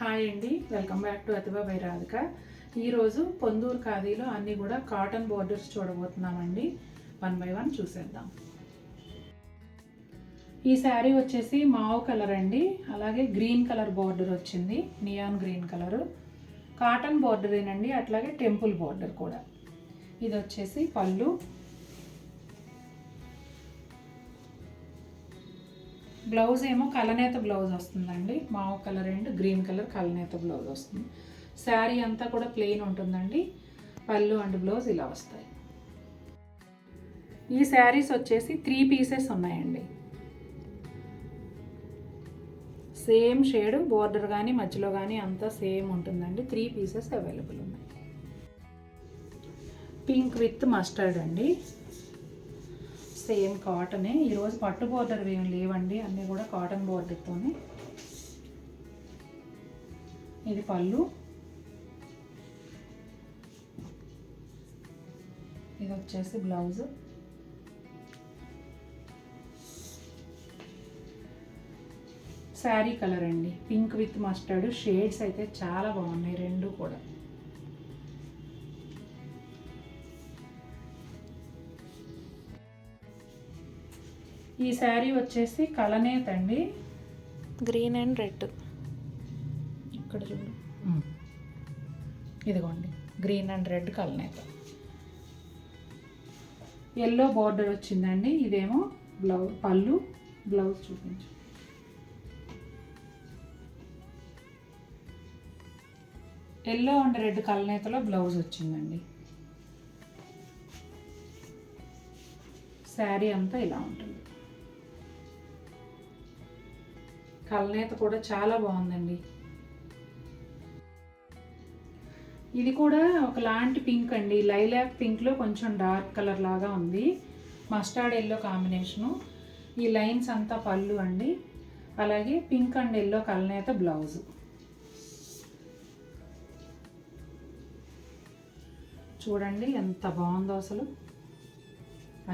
Hi అండి, welcome back to Athiva by Radhika. ఈరోజు పొందూరు ఖాదీలో అన్నీ కూడా కాటన్ బోర్డర్స్ చూడబోతున్నామండి. 1 by 1 చూసేద్దాం. ఈ శారీ వచ్చేసి మావ్ కలర్ అండి, అలాగే గ్రీన్ కలర్ బోర్డర్ వచ్చింది, నియాన్ గ్రీన్ కలరు. కాటన్ బోర్డరేనండి, అట్లాగే టెంపుల్ బోర్డర్ కూడా. ఇది వచ్చేసి పళ్ళు. బ్లౌజ్ ఏమో కలనేత బ్లౌజ్ వస్తుందండి, mauve colour and green colour కలనేత బ్లౌజ్ వస్తుంది. శారీ అంతా కూడా ప్లెయిన్ ఉంటుందండి, పళ్ళు అండ్ బ్లౌజ్ ఇలా వస్తాయి. ఈ శారీస్ వచ్చేసి 3 పీసెస్ ఉన్నాయండి. సేమ్ షేడ్ బోర్డర్ కానీ మధ్యలో కానీ అంతా సేమ్ ఉంటుందండి. 3 పీసెస్ అవైలబుల్ ఉన్నాయి. పింక్ విత్ మస్టర్డ్ అండి, సేమ్ కాటనే. ఈరోజు పట్టు బోర్డర్ ఏం లేవండి, అన్నీ కూడా కాటన్ బోర్డర్తోనే. ఇది పళ్ళు, ఇది వచ్చేసి బ్లౌజ్. శారీ కలర్ అండి, పింక్ విత్ మస్టర్డ్. షేడ్స్ అయితే చాలా బాగున్నాయి రెండు కూడా. ఈ శారీ వచ్చేసి కలనేత అండి, గ్రీన్ అండ్ రెడ్. ఇక్కడ చూడు, ఇదిగోండి గ్రీన్ అండ్ రెడ్ కలనేత. ఎల్లో బార్డర్ వచ్చిందండి. ఇదేమో బ్లౌజ్, పళ్ళు, బ్లౌజ్ చూపించు. ఎల్లో అండ్ రెడ్ కలనేతలో బ్లౌజ్ వచ్చిందండి. శారీ అంతా ఇలా ఉంటుంది. కలనేత కూడా చాలా బాగుందండి. ఇది కూడా ఒకలాంటి పింక్ అండి, లైలాక్ పింక్లో కొంచెం డార్క్ కలర్ లాగా ఉంది, మస్టర్డ్ ఎల్లో కాంబినేషను. ఈ లైన్స్ అంతా పళ్ళు అండి, అలాగే పింక్ అండ్ ఎల్లో కలనేత బ్లౌజ్. చూడండి ఎంత బాగుందో, అసలు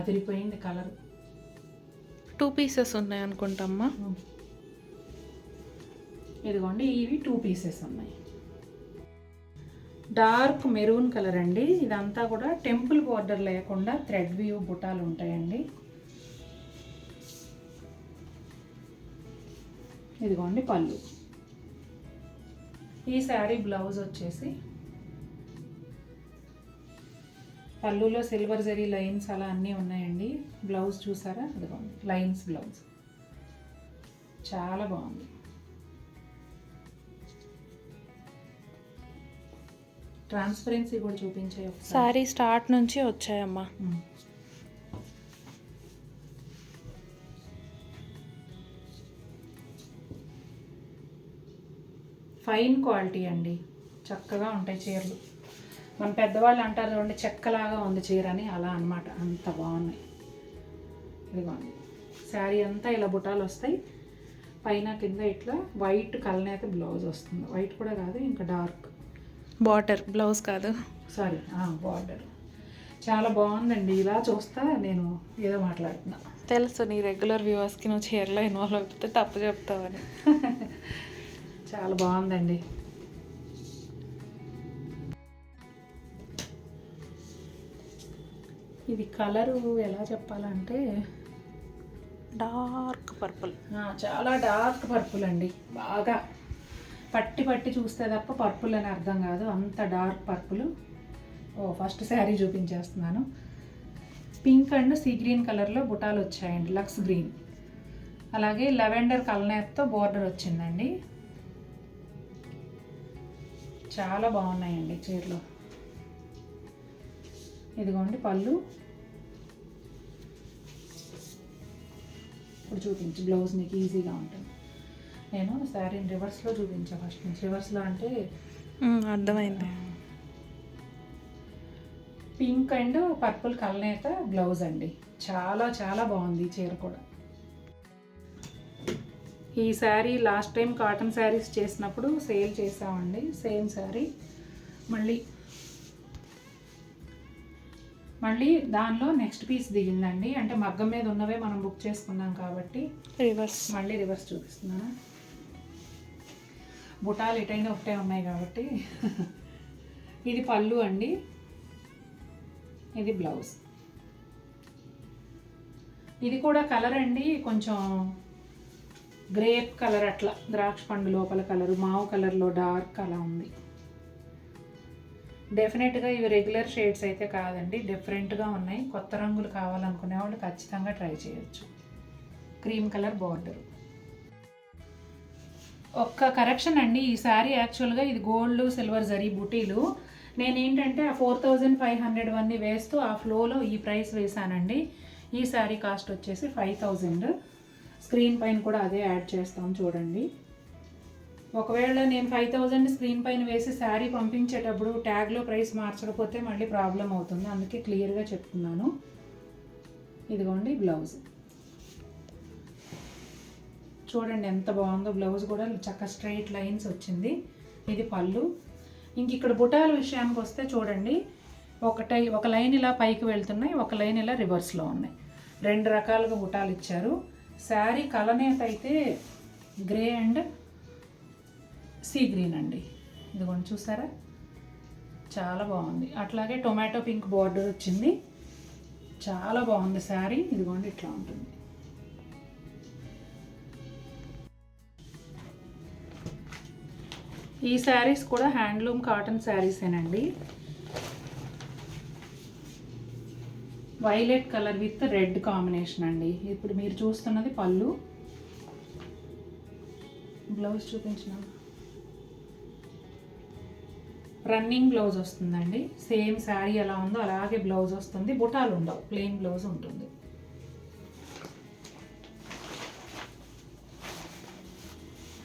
అదిరిపోయింది కలర్. 2 పీసెస్ ఉన్నాయి అనుకుంటామ్మా. ఇదిగోండి, ఇవి 2 పీసెస్ ఉన్నాయి. డార్క్ మెరూన్ కలర్ అండి. ఇదంతా కూడా టెంపుల్ బోర్డర్ లేకుండా థ్రెడ్ వ్యూ బుటాలు ఉంటాయండి. ఇదిగోండి పళ్ళు. ఈ శారీ బ్లౌజ్ వచ్చేసి పళ్ళులో సిల్వర్ జరీ లైన్స్ అలా అన్నీ ఉన్నాయండి. బ్లౌజ్ చూసారా, అదిగోండి లైన్స్ బ్లౌజ్, చాలా బాగుంది. ట్రాన్స్పరెన్సీ కూడా చూపించే. శారీ స్టార్ట్ నుంచి వచ్చాయమ్మా. ఫైన్ క్వాలిటీ అండి, చక్కగా ఉంటాయి చీరలు. మన పెద్దవాళ్ళు అంటారు చూడండి, చెక్కలాగా ఉంది చీర అని, అలా అన్నమాట. అంత బాగున్నాయి. ఇదిగోండి శారీ అంతా ఇలా బుటాలు వస్తాయి, పైన కింద ఇట్లా వైట్ కలనేత బ్లౌజ్ వస్తుంది. వైట్ కూడా కాదు, ఇంకా డార్క్ బార్డర్, బ్లౌజ్ కాదు, సారీ బార్డర్. చాలా బాగుందండి. ఇలా చూస్తా నేను ఏదో మాట్లాడుతున్నా. తెలుసు నీ రెగ్యులర్ వ్యూవర్స్కి నువ్వు చీరలో ఇన్వాల్వ్ అయిపోతే తప్పు చెప్తావని. చాలా బాగుందండి. ఇది కలరు ఎలా చెప్పాలంటే డార్క్ పర్పుల్. చాలా డార్క్ పర్పుల్ అండి, బాగా పట్టి పట్టి చూస్తే తప్ప పర్పుల్ అని అర్థం కాదు, అంత డార్క్ పర్పుల్. ఫస్ట్ శారీ చూపించేస్తున్నాను. పింక్ అండ్ సీ గ్రీన్ కలర్లో బుటాలు వచ్చాయండి, లక్స్ గ్రీన్. అలాగే లెవెండర్ కలనేతతో బోర్డర్ వచ్చిందండి. చాలా బాగున్నాయండి చీరలు. ఇదిగోండి పళ్ళు. ఇప్పుడు చూపించు బ్లౌజ్, నీకు ఈజీగా ఉంటుంది. నేను శారీని రివర్స్లో చూపించా ఫస్ట్ నుంచి. రివర్స్లో అంటే అర్థమైంది. పింక్ అండ్ పర్పుల్ కలనేత బ్లౌజ్ అండి, చాలా చాలా బాగుంది ఈ చీర కూడా. ఈ sari last time cotton saris చేసినప్పుడు సేల్ చేసామండి, సేమ్ శారీ. మళ్ళీ దానిలో నెక్స్ట్ పీస్ దిగిందండి, అంటే మగ్గం మీద ఉన్నవే మనం బుక్ చేసుకున్నాం కాబట్టి రివర్స్, మళ్ళీ రివర్స్ చూపిస్తున్నాను. బుటాలు ఎటైనా ఒకటే ఉన్నాయి కాబట్టి. ఇది పళ్ళు అండి, ఇది బ్లౌజ్. ఇది కూడా కలర్ అండి కొంచెం గ్రేప్ కలర్, అట్లా ద్రాక్ష పండు లోపల కలరు, మావు కలర్లో డార్క్ అలా ఉంది. డెఫినెట్గా ఇవి రెగ్యులర్ షేడ్స్ అయితే కాదండి, డిఫరెంట్గా ఉన్నాయి. కొత్త రంగులు కావాలనుకునే వాళ్ళు ఖచ్చితంగా ట్రై చేయొచ్చు. Cream colour border. ఒక్క కరెక్షన్ అండి, ఈ శారీ యాక్చువల్గా ఇది గోల్డ్ సిల్వర్ జరీ బుటీలు. నేనేంటంటే ఆ 4500 అన్నీ వేస్తూ ఆ ఫ్లోలో ఈ ప్రైస్ వేసానండి. ఈ శారీ కాస్ట్ వచ్చేసి 5000. స్క్రీన్ పైన కూడా అదే యాడ్ చేస్తాం చూడండి. ఒకవేళ నేను 5000 స్క్రీన్ పైన వేసి శారీ పంపించేటప్పుడు ట్యాగ్లో ప్రైస్ మార్చకపోతే మళ్ళీ ప్రాబ్లం అవుతుంది, అందుకే క్లియర్గా చెప్తున్నాను. ఇదిగోండి బ్లౌజ్. చూడండి ఎంత బాగుందో, బ్లౌజ్ కూడా చక్కగా స్ట్రైట్ లైన్స్ వచ్చింది. ఇది పళ్ళు. ఇంక ఇక్కడ బుటాల విషయానికి వస్తే చూడండి, ఒక లైన్ ఇలా పైకి వెళ్తున్నాయి, ఒక లైన్ ఇలా రివర్స్లో ఉన్నాయి. 2 రకాలుగా బుటాలు ఇచ్చారు. శారీ కలనేత అయితే గ్రే అండ్ సీ గ్రీన్ అండి. ఇదిగోండి చూసారా, చాలా బాగుంది. అట్లాగే టొమాటో పింక్ బార్డర్ వచ్చింది, చాలా బాగుంది శారీ. ఇదిగోండి ఇట్లా ఉంటుంది. ఈ శారీస్ కూడా హ్యాండ్లూమ్ కాటన్ శారీసేనండి. Violet colour with red combination అండి. ఇప్పుడు మీరు చూస్తున్నది పళ్ళు. బ్లౌజ్ చూపించిన రన్నింగ్ బ్లౌజ్ వస్తుందండి. సేమ్ శారీ ఎలా ఉందో అలాగే బ్లౌజ్ వస్తుంది. బుటాలు ఉండవు, ప్లెయిన్ బ్లౌజ్ ఉంటుంది.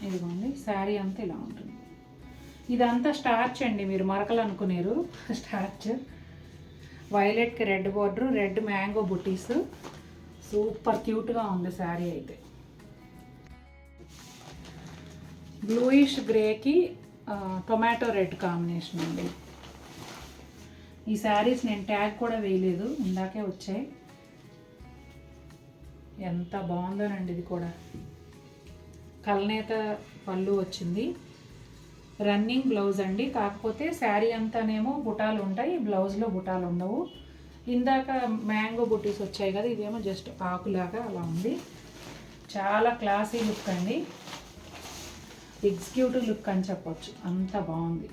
ఇదిగోండి శారీ అంతా ఇలా ఉంటుంది. ఇదంతా స్టార్చ్ అండి, మీరు మరకలు అనుకునేరు. స్టార్చ్. వైలెట్కి రెడ్ బార్డర్, రెడ్ మ్యాంగో బుటీస్. సూపర్ క్యూట్గా ఉంది శారీ అయితే. బ్లూయిష్ గ్రేకి టొమాటో రెడ్ కాంబినేషన్ అండి. ఈ శారీస్ నేను ట్యాగ్ కూడా వేయలేదు, ఇందాకే వచ్చాయి. ఎంత బాగుందోనండి. ఇది కూడా కల్నేత పళ్ళు వచ్చింది. రన్నింగ్ బ్లౌజ్ అండి, కాకపోతే శారీ అంతానేమో బుటాలు ఉంటాయి, బ్లౌజ్లో బుటాలు ఉండవు. ఇందాక మ్యాంగో బుటీస్ వచ్చాయి కదా, ఇదేమో జస్ట్ ఆకులాగా అలా ఉంది. చాలా క్లాసీ లుక్ అండి, ఎగ్జిక్యూటివ్ లుక్ అని చెప్పొచ్చు, అంత బాగుంది.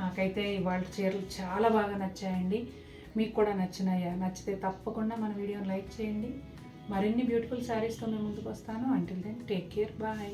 నాకైతే ఇవాళ చీరలు చాలా బాగా నచ్చాయండి. మీకు కూడా నచ్చినాయా? నచ్చితే తప్పకుండా మన వీడియోని లైక్ చేయండి. మరిన్ని బ్యూటిఫుల్ శారీస్తో మేము ముందుకు వస్తాను. Until then take care, bye.